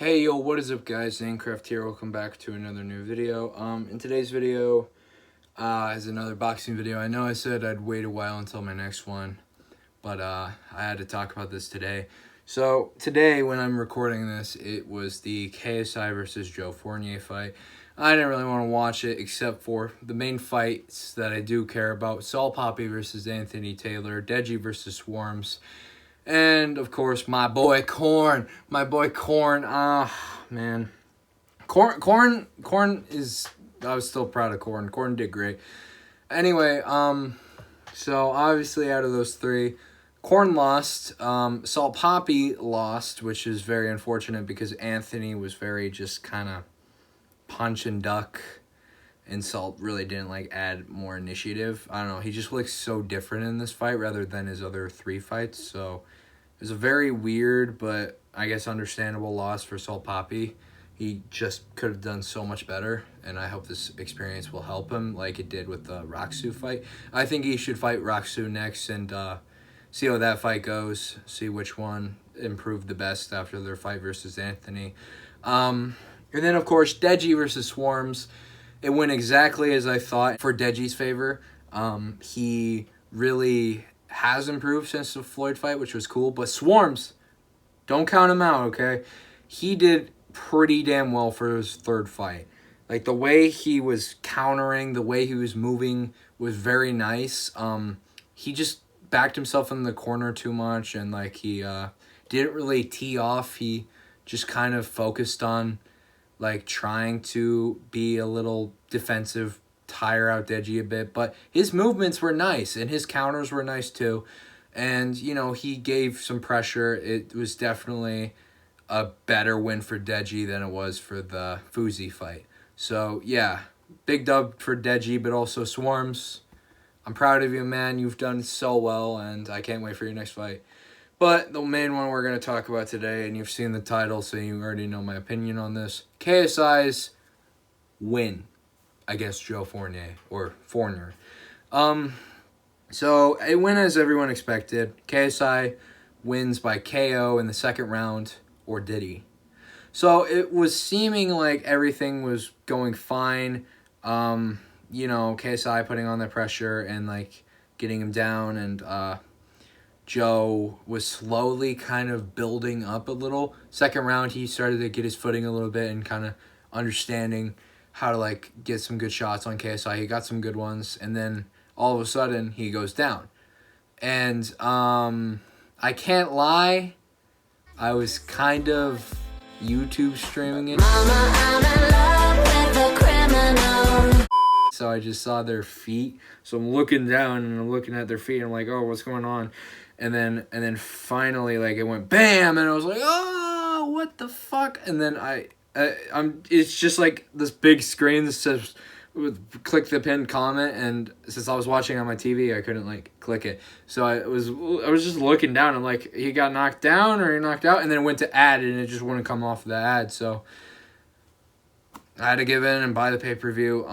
Hey yo, what is up guys? Zanecraft here. Welcome back to another new video. In today's video is another boxing video. I know I said I'd wait a while until my next one, but I had to talk about this today. So today when I'm recording this, it was the KSI versus Joe Fournier fight. I didn't really want to watch it except for the main fights that I do care about. Saul Poppy versus Anthony Taylor, Deji versus Swarms, and, of course, my boy Corn. Man. Corn is... I was still proud of Corn. Corn did great. Anyway, so, obviously, out of those three, Corn lost. Saul Poppy lost, which is very unfortunate because Anthony was very just kind of punch and duck. And Salt really didn't, add more initiative. I don't know. He just looks so different in this fight rather than his other three fights. So, it was a very weird but, I guess, understandable loss for Salt Poppy. He just could have done so much better. And I hope this experience will help him like it did with the Roxu fight. I think he should fight Roxu next and see how that fight goes. See which one improved the best after their fight versus Anthony. And then, of course, Deji versus Swarms. It went exactly as I thought for Deji's favor. He really has improved since the Floyd fight, which was cool. But Swarms, don't count him out, okay? He did pretty damn well for his third fight. The way he was countering, the way he was moving was very nice. He just backed himself in the corner too much, and, he didn't really tee off. He just kind of focused on trying to be a little defensive, tire out Deji a bit. But his movements were nice, and his counters were nice too. And, he gave some pressure. It was definitely a better win for Deji than it was for the Fuzi fight. So, yeah, big dub for Deji, but also Swarms. I'm proud of you, man. You've done so well, and I can't wait for your next fight. But the main one we're going to talk about today, and you've seen the title, so you already know my opinion on this. KSI's win against Joe Fournier, or Fournier. So it went as everyone expected. KSI wins by KO in the second round, or did he? So it was seeming like everything was going fine. KSI putting on the pressure and, getting him down, and, Joe was slowly kind of building up a little. Second round, he started to get his footing a little bit and kind of understanding how to, get some good shots on KSI. He got some good ones, and then all of a sudden, he goes down. And I can't lie, I was kind of YouTube streaming it. Mama, I'm in love with a criminal. So I just saw their feet. So I'm looking down, and I'm looking at their feet, and I'm like, oh, what's going on? And then finally, it went bam, and I was like, oh, what the fuck? And then it's just this big screen that says, click the pinned comment, and since I was watching on my TV, I couldn't, click it. So I was just looking down, I'm like, he got knocked down, or he knocked out, and then it went to ad, and it just wouldn't come off the ad, so I had to give in and buy the pay-per-view.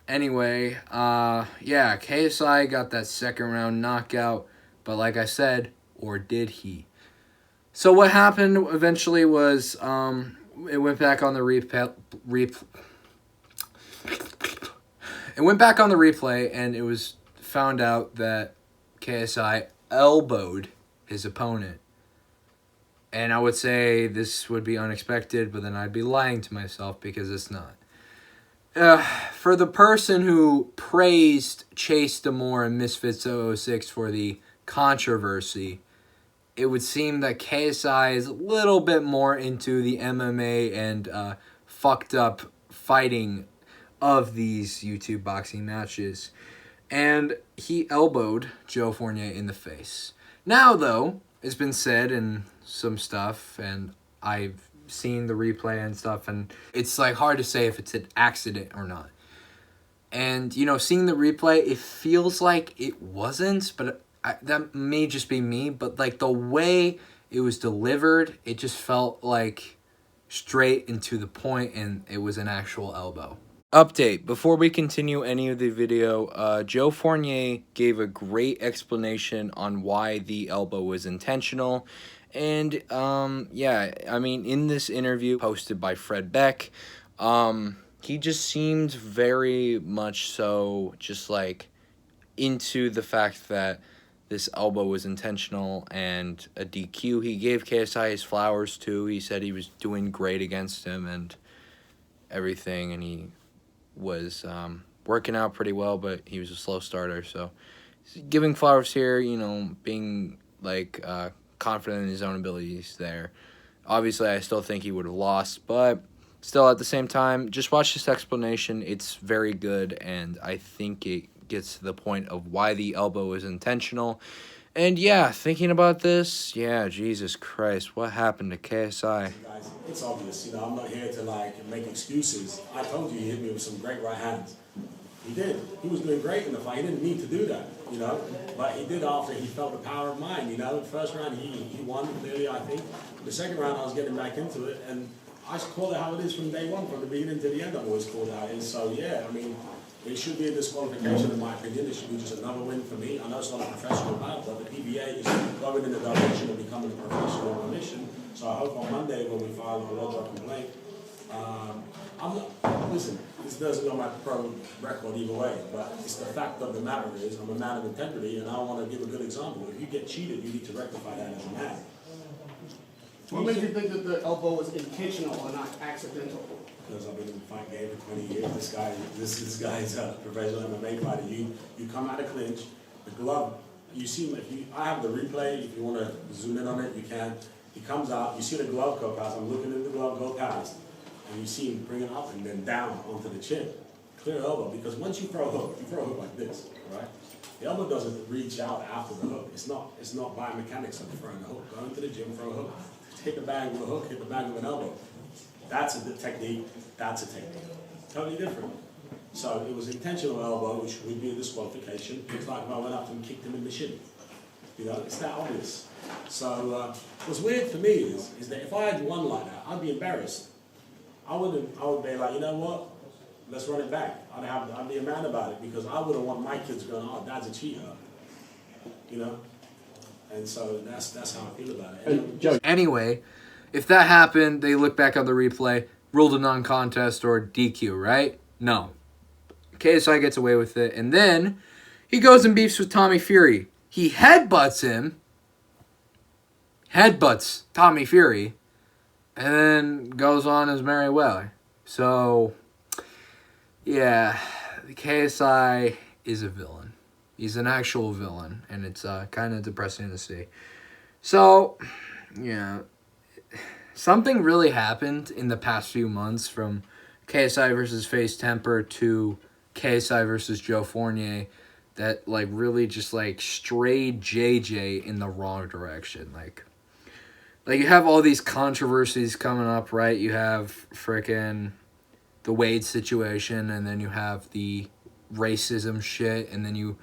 Anyway, yeah, KSI got that second round knockout. But like I said, or did he? So what happened eventually was it went back on the replay, and it was found out that KSI elbowed his opponent. And I would say this would be unexpected, but then I'd be lying to myself because it's not. For the person who praised Chase Demoor and Misfits 006 for the controversy, it would seem that KSI is a little bit more into the MMA and fucked up fighting of these YouTube boxing matches. And he elbowed Joe Fournier in the face. Now, though, it's been said in some stuff, and I've seen the replay and stuff, and it's hard to say if it's an accident or not. And, seeing the replay, it feels like it wasn't, but that may just be me, but the way it was delivered, it just felt straight and to the point, and it was an actual elbow. Update. Before we continue any of the video, Joe Fournier gave a great explanation on why the elbow was intentional, And, yeah, I mean, in this interview posted by Fred Beck, he just seemed very much so just, like, into the fact that this elbow was intentional and a DQ. He gave KSI his flowers, too. He said he was doing great against him and everything, and he was working out pretty well, but he was a slow starter, so giving flowers here, you know, being, like, confident in his own abilities there. Obviously, I still think he would have lost, but still, at the same time, just watch this explanation. It's very good, and I think it gets to the point of why the elbow is intentional. And, yeah, thinking about this, yeah, Jesus Christ, what happened to KSI? Guys, it's obvious, you know, I'm not here to, like, make excuses. I told you he hit me with some great right hands. He did. He was doing great in the fight. He didn't need to do that, you know. But he did after he felt the power of mine, you know. The first round, he won, clearly, I think. The second round, I was getting back into it. And I call it how it is from day one, from the beginning to the end. I've always called it how it is. So, yeah, I mean, it should be a disqualification, in my opinion. It should be just another win for me. I know it's not a professional bout, but the PBA is going in the direction of becoming a professional commission. So I hope on Monday, when we file a lodge complaint, listen, this doesn't go my pro record either way, but it's the fact of the matter is I'm a man of integrity, and I want to give a good example. If you get cheated, you need to rectify that as a man. What made you think that the elbow was intentional or not accidental? Because I've been in the fight game for 20 years. This guy's a professional MMA fighter. You come out of clinch, the glove. You see, I have the replay. If you want to zoom in on it, you can. He comes out. You see the glove go past. I'm looking at the glove go past. And you see him bring it up and then down onto the chin. Clear elbow, because once you throw a hook like this, right? The elbow doesn't reach out after the hook. It's not biomechanics of throwing a hook. Go into the gym, throw a hook. Hit the bag with a hook, hit the bag with an elbow. That's a technique, that's a technique. Totally different. So it was intentional elbow, which would be a disqualification. It's like if I went up and kicked him in the shin. You know, it's that obvious. So what's weird for me is that if I had won like that, I'd be embarrassed. I would be like, you know what? Let's run it back. I'd be a man about it, because I wouldn't want my kids going, oh, Dad's a cheater. You know? And so that's how I feel about it. Anyway, if that happened, they look back on the replay, ruled a non-contest or DQ, right? No. KSI gets away with it, and then he goes and beefs with Tommy Fury. He headbutts Tommy Fury, and then goes on his merry way. So, yeah, the KSI is a villain. He's an actual villain, and it's kind of depressing to see. So, yeah, something really happened in the past few months, from KSI versus Face Temper to KSI versus Joe Fournier, that, like, really just, like, strayed JJ in the wrong direction. Like you have all these controversies coming up, right? You have frickin' the Wade situation, and then you have the racism shit, and then you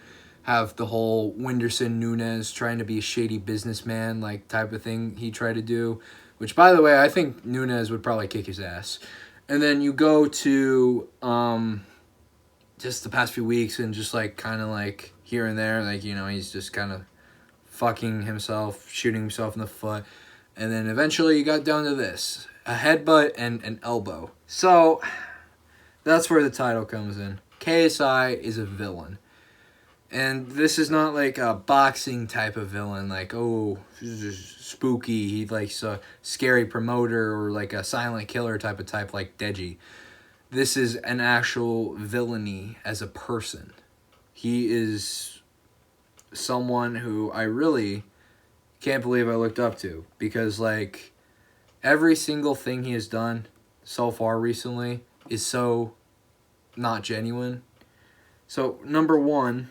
have the whole Whindersson Nunes trying to be a shady businessman, like, type of thing he tried to do, which, by the way, I think Nunes would probably kick his ass. And then you go to just the past few weeks, and just, like, kind of, like, here and there, like, you know, he's just kind of fucking himself, shooting himself in the foot. And then eventually you got down to this, a headbutt and an elbow. So that's where the title comes in. KSI is a villain. And this is not like a boxing type of villain, like, oh, spooky, he's like a scary promoter, or like a silent killer type like Deji. This is an actual villainy as a person. He is someone who I really can't believe I looked up to, because, like, every single thing he has done so far recently is so not genuine. So, number one,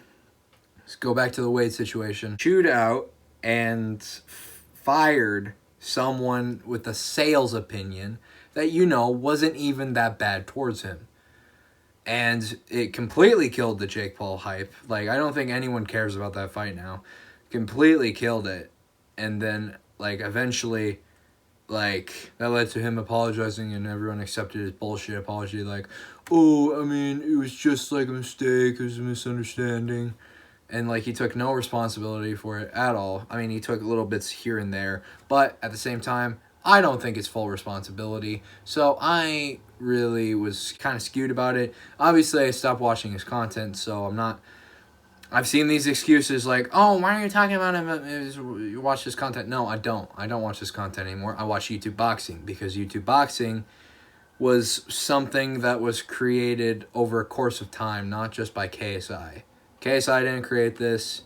let's go back to the Wade situation. Chewed out and fired someone with a sales opinion that, you know, wasn't even that bad towards him. And it completely killed the Jake Paul hype. Like, I don't think anyone cares about that fight now. Completely killed it. And then, like, eventually, like, that led to him apologizing, and everyone accepted his bullshit apology. Like, oh, I mean, it was just, like, a mistake. It was a misunderstanding. And, like, he took no responsibility for it at all. I mean, he took little bits here and there. But at the same time, I don't think it's full responsibility. So I really was kind of skewed about it. Obviously, I stopped watching his content, so I'm not... I've seen these excuses like, oh, why are you talking about him? You watch this content. No, I don't. I don't watch this content anymore. I watch YouTube boxing because YouTube boxing was something that was created over a course of time, not just by KSI. KSI didn't create this.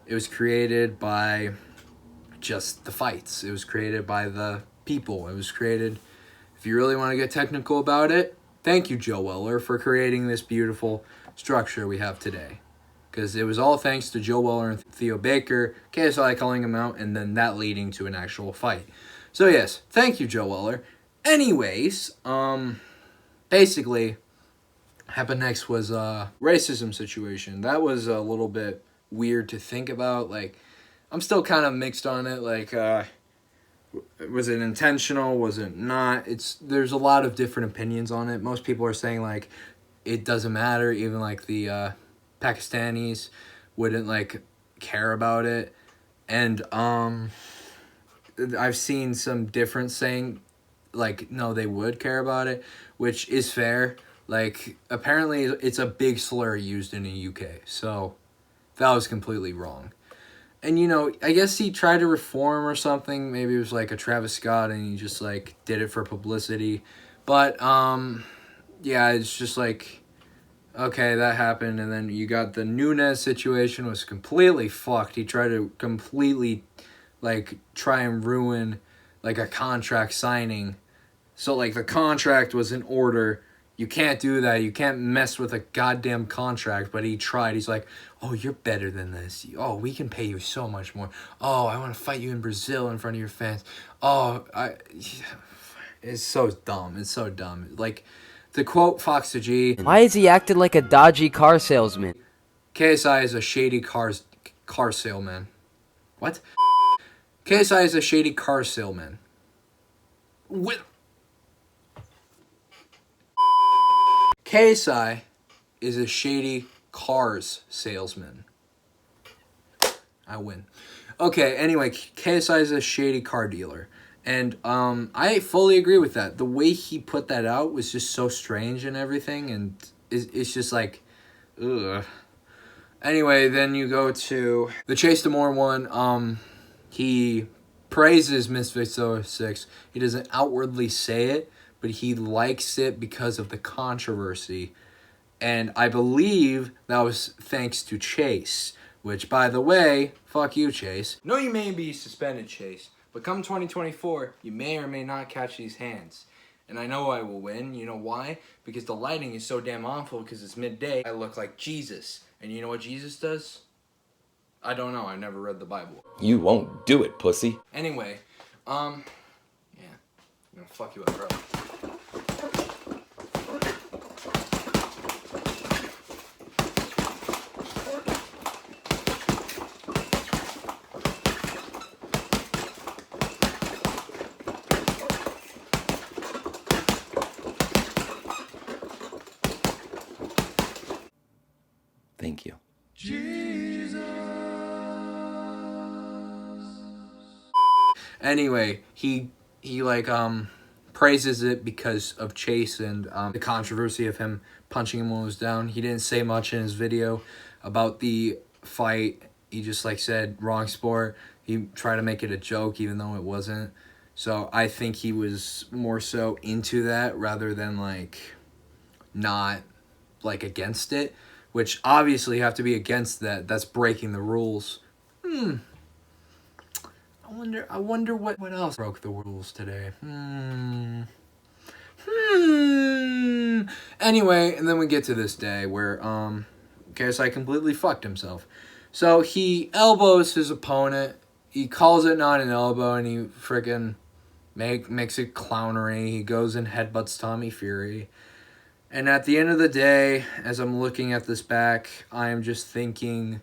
It was created by just the fights. It was created by the people. It was created, if you really want to get technical about it, thank you, Joe Weller, for creating this beautiful structure we have today. Because it was all thanks to Joe Weller and Theo Baker, KSI calling him out, and then that leading to an actual fight. So yes, thank you, Joe Weller. Anyways, basically, happened next was a racism situation. That was a little bit weird to think about. Like, I'm still kind of mixed on it. Like, was it intentional? Was it not? There's a lot of different opinions on it. Most people are saying, like, it doesn't matter. Even, like, the Pakistanis wouldn't, like, care about it. And I've seen some different saying, like, no, they would care about it, which is fair. Like, apparently it's a big slur used in the UK, so that was completely wrong. And, you know, I guess he tried to reform or something. Maybe it was like a Travis Scott and he just, like, did it for publicity. But, yeah, it's just like, okay, that happened. And then you got the Nunes situation was completely fucked. He tried to completely, like, try and ruin, like, a contract signing. So, like, the contract was in order. You can't do that. You can't mess with a goddamn contract. But he tried. He's like, oh, you're better than this. Oh, we can pay you so much more. Oh, I want to fight you in Brazil in front of your fans. Oh, it's so dumb. It's so dumb. Like, to quote Fox to G, why is he acting like a dodgy car salesman? KSI is a shady car salesman. What? KSI is a shady car salesman. KSI is a shady cars salesman. I win. Okay, anyway, KSI is a shady car dealer. And I fully agree with that. The way he put that out was just so strange and everything. And it's just like, ugh. Anyway, then you go to the Chase Demoor one. He praises Misfits 06. He doesn't outwardly say it, but he likes it because of the controversy. And I believe that was thanks to Chase, which, by the way, fuck you, Chase. No, you may be suspended, Chase, but come 2024, you may or may not catch these hands. And I know I will win. You know why? Because the lighting is so damn awful because it's midday. I look like Jesus. And you know what Jesus does? I don't know. I never read the Bible. You won't do it, pussy. Anyway, yeah. I'm gonna fuck you up, bro. Thank you. Anyway, he like praises it because of Chase and the controversy of him punching him when he was down. He didn't say much in his video about the fight. He just like said wrong sport. He tried to make it a joke even though it wasn't. So I think he was more so into that rather than like not like against it, which obviously you have to be against that. That's breaking the rules. I wonder what else broke the rules today. Anyway, and then we get to this day where KSI completely fucked himself. So he elbows his opponent. He calls it not an elbow, and he freaking makes it clownery. He goes and headbutts Tommy Fury. And at the end of the day, as I'm looking at this back, I am just thinking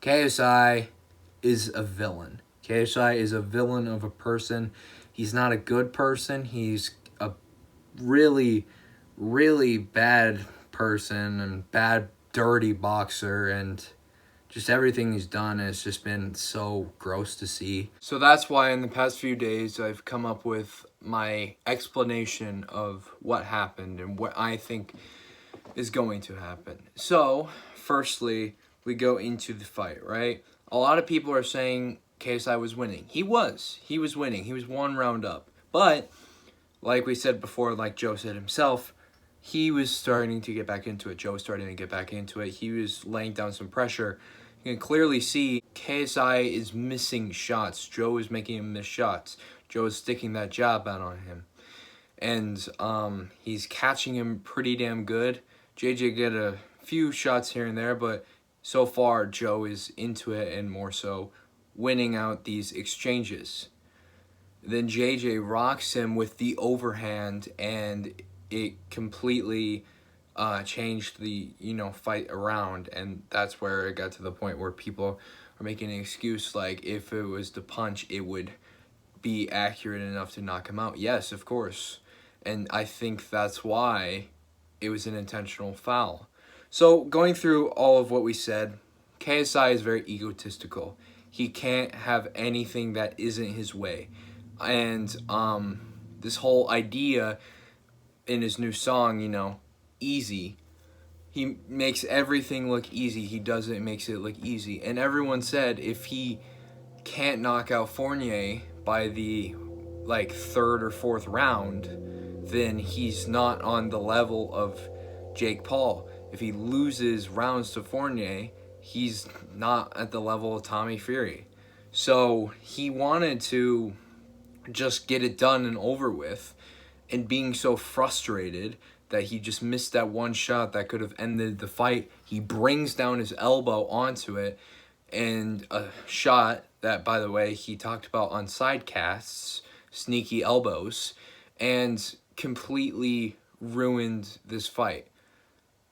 KSI is a villain. KSI is a villain of a person. He's not a good person. He's a really, really bad person and bad, dirty boxer. And just everything he's done has just been so gross to see. So that's why in the past few days I've come up with my explanation of what happened and what I think is going to happen. So, firstly, we go into the fight, right? A lot of people are saying KSI was winning. He was. He was winning. He was 1 round up. But, like we said before, like Joe said himself, he was starting to get back into it. Joe was starting to get back into it. He was laying down some pressure. You can clearly see KSI is missing shots. Joe is making him miss shots. Joe is sticking that jab out on him. And he's catching him pretty damn good. JJ get a few shots here and there, but so far Joe is into it and more so winning out these exchanges. Then JJ rocks him with the overhand, and it completely changed the fight around, and that's where it got to the point where people are making an excuse like if it was the punch, it would be accurate enough to knock him out. Yes, of course. And I think that's why it was an intentional foul. So going through all of what we said, KSI is very egotistical. He can't have anything that isn't his way. And this whole idea in his new song, easy, he makes everything look easy. He does it, makes it look easy. And everyone said if he can't knock out Fournier by the 3rd or 4th round, then he's not on the level of Jake Paul. If he loses rounds to Fournier, he's not at the level of Tommy Fury. So he wanted to just get it done and over with, and being so frustrated that he just missed that one shot that could have ended the fight, he brings down his elbow onto it, and a shot that, by the way, he talked about on sidecasts, sneaky elbows, and completely ruined this fight.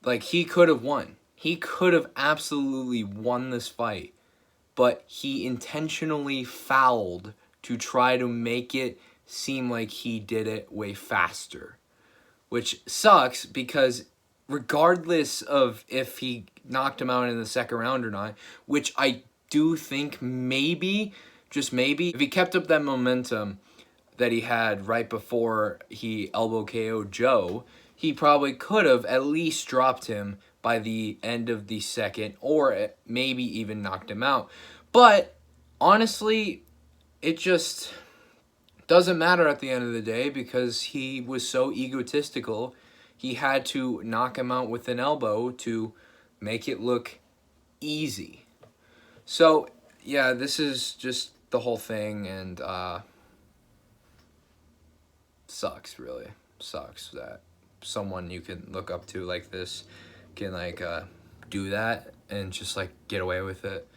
Like, he could have won. He could have absolutely won this fight, but he intentionally fouled to try to make it seem like he did it way faster, which sucks because regardless of if he knocked him out in the 2nd round or not, which I do think maybe, just maybe, if he kept up that momentum that he had right before he elbow KO'd Joe, he probably could have at least dropped him by the end of the 2nd, or maybe even knocked him out. But honestly, it just doesn't matter at the end of the day because he was so egotistical. He had to knock him out with an elbow to make it look easy. So, yeah, this is just the whole thing, and sucks, really. Sucks that someone you can look up to like this can, do that and just, get away with it.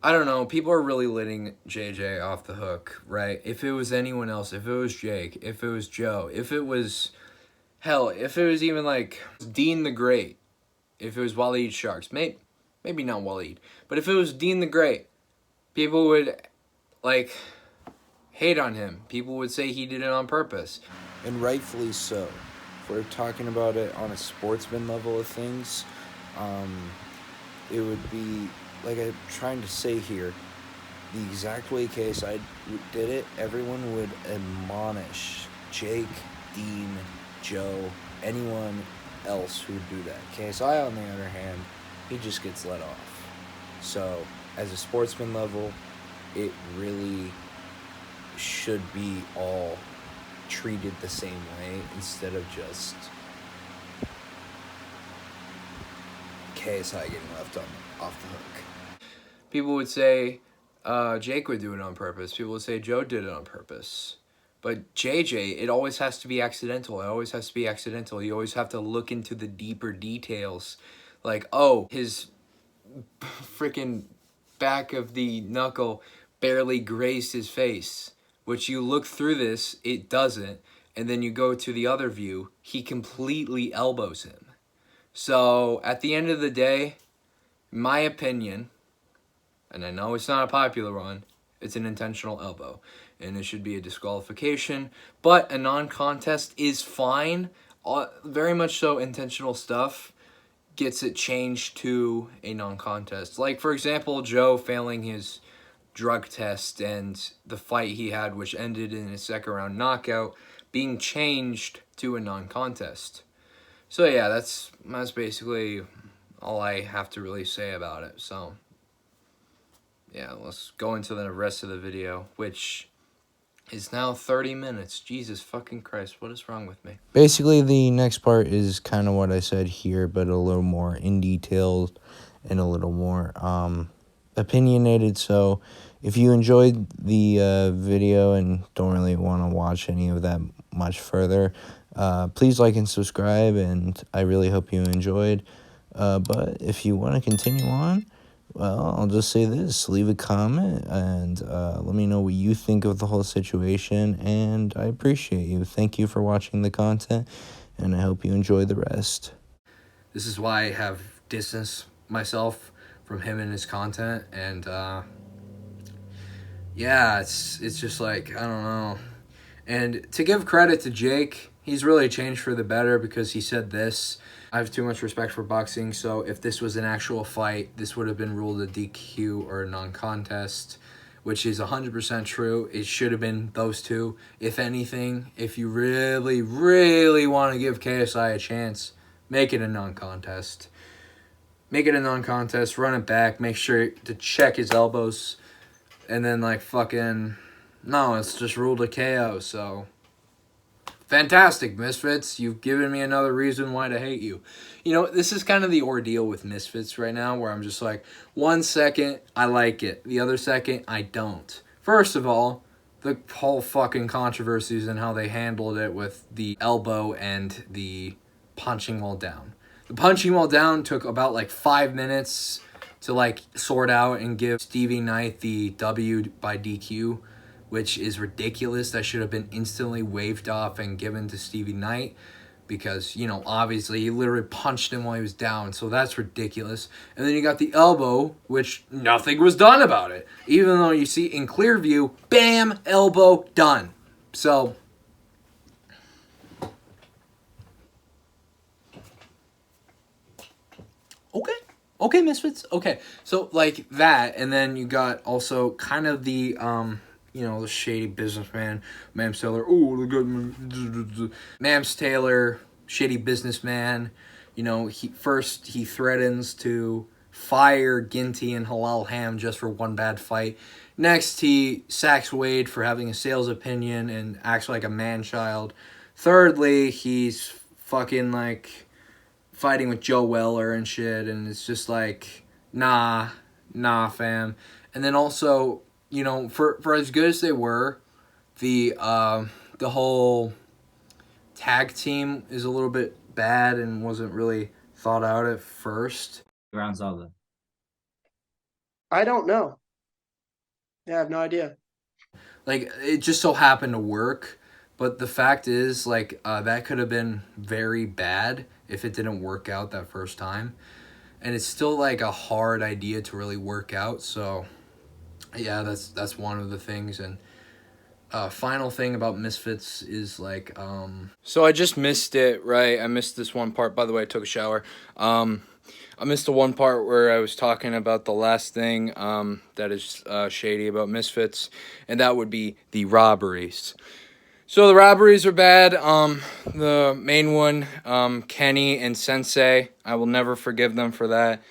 I don't know. People are really letting JJ off the hook, right? If it was anyone else, if it was Jake, if it was Joe, if it was, hell, if it was even, Dean the Great, if it was Waleed Sharks, maybe not Waleed, but if it was Dean the Great, people would, hate on him. People would say he did it on purpose. And rightfully so. If we're talking about it on a sportsman level of things, it would be, like I'm trying to say here, the exact way KSI did it, everyone would admonish Jake, Dean, Joe, anyone else who would do that. KSI, on the other hand, he just gets let off. So, as a sportsman level, it really should be all treated the same way instead of just KSI getting left off the hook. People would say Jake would do it on purpose. People would say Joe did it on purpose. But JJ, it always has to be accidental. It always has to be accidental. You always have to look into the deeper details. His freaking back of the knuckle barely grazed his face. Which you look through this, it doesn't. And then you go to the other view, he completely elbows him. So, at the end of the day, my opinion, and I know it's not a popular one, it's an intentional elbow. And it should be a disqualification. But a non-contest is fine. Very much so intentional stuff gets it changed to a non-contest. Like, for example, Joe failing his drug test and the fight he had, which ended in a second round knockout, being changed to a non-contest. So yeah, that's basically all I have to really say about it. So yeah, let's go into the rest of the video, which is now 30 minutes. Jesus fucking Christ, what is wrong with me? Basically, the next part is kind of what I said here, but a little more in detail and a little more opinionated. So if you enjoyed the video and don't really want to watch any of that much further, please like and subscribe, and I really hope you enjoyed. But if you want to continue on, well, I'll just say this. Leave a comment and let me know what you think of the whole situation, and I appreciate you. Thank you for watching the content, and I hope you enjoy the rest. This is why I have distanced myself from him and his content, and yeah, it's just like, I don't know. And to give credit to Jake, he's really changed for the better, because he said this: I have too much respect for boxing, so if this was an actual fight, this would have been ruled a DQ or a non-contest, which is 100% true. It should have been those two. If anything, if you really, really want to give KSI a chance, make it a non-contest. Make it a non-contest, run it back, make sure to check his elbows, and then, like, fucking... No, it's just ruled a KO, so... Fantastic, Misfits. You've given me another reason why to hate you. You know, this is kind of the ordeal with Misfits right now, where I'm just like, 1 second, I like it. The other second, I don't. First of all, the whole fucking controversies and how they handled it with the elbow and the punching while down. The punching while down took about, like, 5 minutes to, like, sort out and give Stevie Knight the W by DQ, which is ridiculous. That should have been instantly waved off and given to Stevie Knight, because, you know, obviously he literally punched him while he was down, so that's ridiculous. And then you got the elbow, which nothing was done about it. Even though you see in clear view, bam, elbow, done. So... Okay, Misfits. Okay, so, like, that, and then you got also kind of the, you know, the shady businessman, Mams Taylor. Oh, the good Mams Taylor, shady businessman. You know, he threatens to fire Ginty and Halal Ham just for one bad fight. Next, he sacks Wade for having a sales opinion and acts like a man-child. Thirdly, he's fucking, like, fighting with Joe Weller and shit, and it's just like, nah, fam. And then also, you know, for as good as they were, the whole tag team is a little bit bad and wasn't really thought out at first. Rounds all though. I don't know. Yeah, I have no idea. Like, it just so happened to work, but the fact is, like, that could have been very bad if it didn't work out that first time. And it's still, like, a hard idea to really work out, so yeah, that's one of the things. And final thing about Misfits is, like, so I just missed it, right? I missed this one part. By the way, I took a shower. I missed the one part where I was talking about the last thing that is shady about Misfits, and that would be the robberies. So the robberies are bad. The main one, Kenny and Sensei, I will never forgive them for that.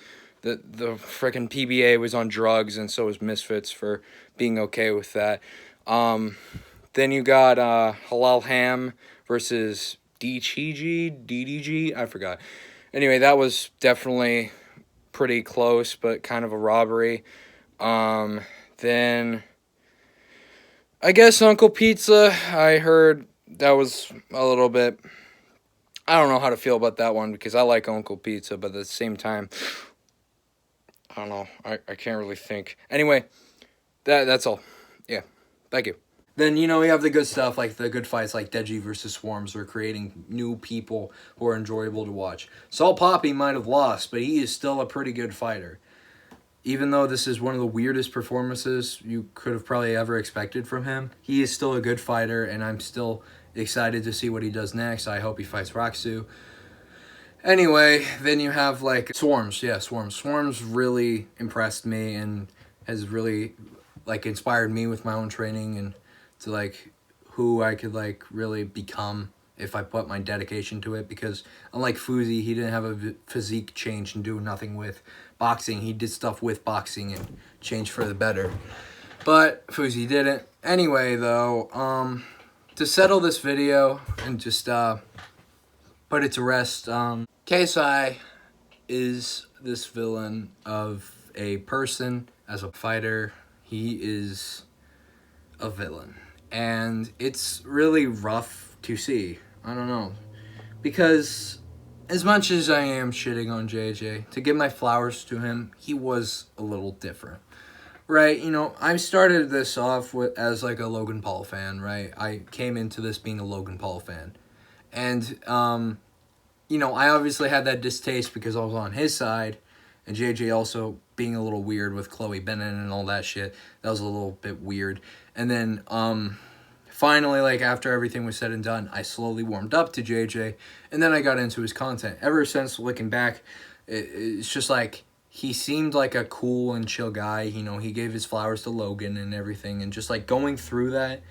The frickin' PBA was on drugs, and so was Misfits for being okay with that. Then you got Halal Ham versus DDG, I forgot. Anyway, that was definitely pretty close, but kind of a robbery. Then I guess Uncle Pizza, I heard that was a little bit... I don't know how to feel about that one, because I like Uncle Pizza, but at the same time, I don't know. I can't really think. Anyway, that's all. Yeah, thank you. Then, you know, we have the good stuff, like the good fights like Deji versus Swarms, or creating new people who are enjoyable to watch. Salt Poppy might have lost, but he is still a pretty good fighter. Even though this is one of the weirdest performances you could have probably ever expected from him, he is still a good fighter, and I'm still excited to see what he does next. I hope he fights Raksu. Anyway, then you have like Swarms. Yeah, Swarms. Swarms really impressed me and has really like inspired me with my own training and to like who I could like really become if I put my dedication to it. Because unlike Fuzi, he didn't have a physique change and do nothing with boxing. He did stuff with boxing and changed for the better. But Fuzi didn't. Anyway, though, to settle this video and just put it to rest, KSI is this villain of a person as a fighter. He is a villain. And it's really rough to see. I don't know. Because as much as I am shitting on JJ, to give my flowers to him, he was a little different. Right, you know, I started this off as like a Logan Paul fan, right? I came into this being a Logan Paul fan. And, you know, I obviously had that distaste because I was on his side, and JJ also being a little weird with Chloe Bennett and all that shit. That was a little bit weird. And then, finally, like, after everything was said and done, I slowly warmed up to JJ, and then I got into his content. Ever since looking back, it's just like, he seemed like a cool and chill guy. You know, he gave his flowers to Logan and everything, and just, like, going through that,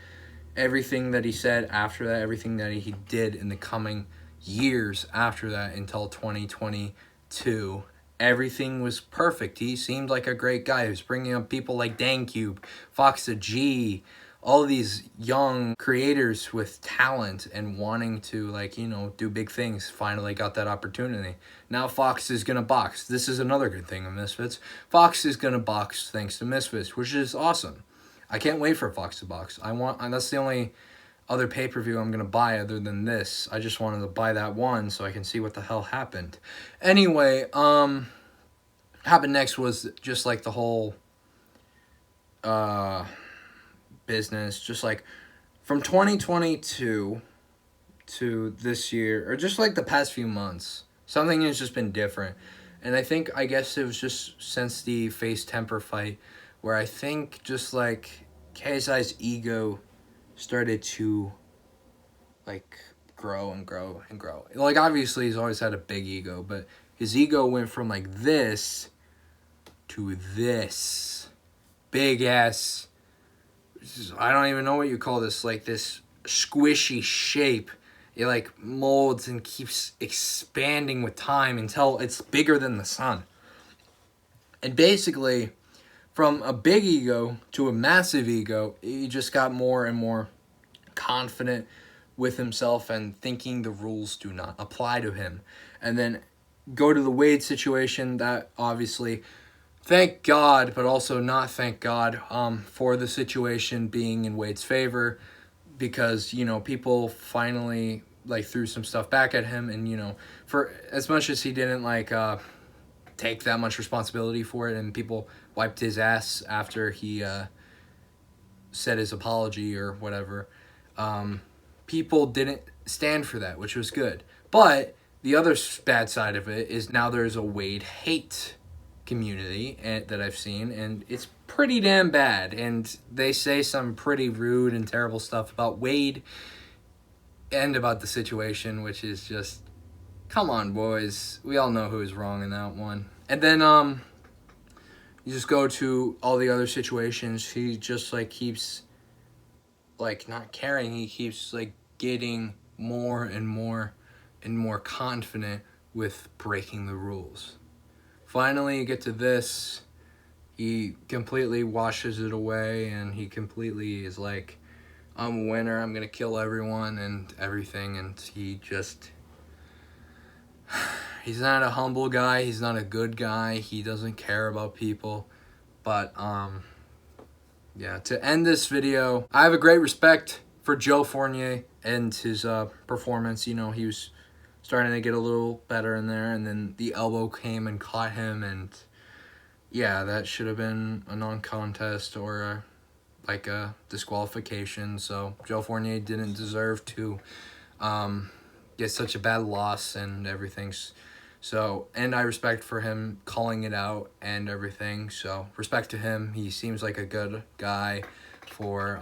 everything that he said after that, everything that he did in the coming years after that until 2022, everything was perfect. He seemed like a great guy. He was bringing up people like DangCube, Fox G, all these young creators with talent and wanting to, like, you know, do big things. Finally got that opportunity. Now Fox is going to box. This is another good thing of Misfits. Fox is going to box thanks to Misfits, which is awesome. I can't wait for Fox to box. And that's the only other pay-per-view I'm going to buy other than this. I just wanted to buy that one so I can see what the hell happened. Anyway, happened next was just like the whole business, just like from 2022 to this year, or just like the past few months, something has just been different. And I guess it was just since the Face Temper fight, where I think just like KSI's ego started to like grow and grow and grow. Like, obviously he's always had a big ego, but his ego went from like this to this big ass, I don't even know what you call this, like this squishy shape. It like molds and keeps expanding with time until it's bigger than the sun. And basically, from a big ego to a massive ego, he just got more and more confident with himself and thinking the rules do not apply to him. And then go to the Wade situation, that obviously, thank God, but also not thank God, for the situation being in Wade's favor, because, you know, people finally like threw some stuff back at him, and, you know, for as much as he didn't like take that much responsibility for it, and people wiped his ass after he said his apology or whatever, people didn't stand for that, which was good. But the other bad side of it is now there's a Wade hate community that I've seen, and it's pretty damn bad, and they say some pretty rude and terrible stuff about Wade and about the situation, which is just, come on, boys. We all know who is wrong in that one. And then, you just go to all the other situations. He just, like, keeps, like, not caring. He keeps, like, getting more and more and more confident with breaking the rules. Finally, you get to this. He completely washes it away, and he completely is like, I'm a winner. I'm going to kill everyone and everything. And he just, he's not a humble guy. He's not a good guy. He doesn't care about people. But, yeah, to end this video, I have a great respect for Joe Fournier and his performance. You know, he was starting to get a little better in there, and then the elbow came and caught him, and yeah, that should have been a non-contest or like a disqualification. So Joe Fournier didn't deserve to get such a bad loss and everything. So, and I respect for him calling it out and everything. So respect to him. He seems like a good guy for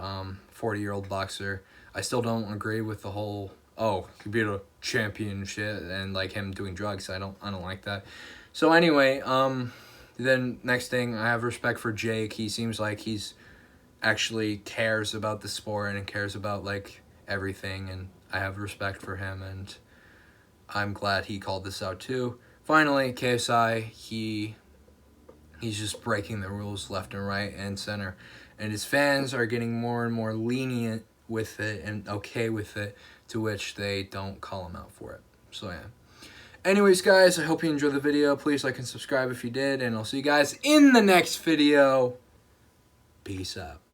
40-year-old boxer. I still don't agree with the whole oh, computer champion shit, and like him doing drugs. I don't like that. So anyway, then next thing, I have respect for Jake. He seems like he's actually cares about the sport and cares about like everything, and I have respect for him, and I'm glad he called this out too. Finally, KSI, he's just breaking the rules left and right and center, and his fans are getting more and more lenient with it and okay with it, to which they don't call him out for it. So yeah. Anyways, guys, I hope you enjoyed the video. Please like and subscribe if you did, and I'll see you guys in the next video. Peace out.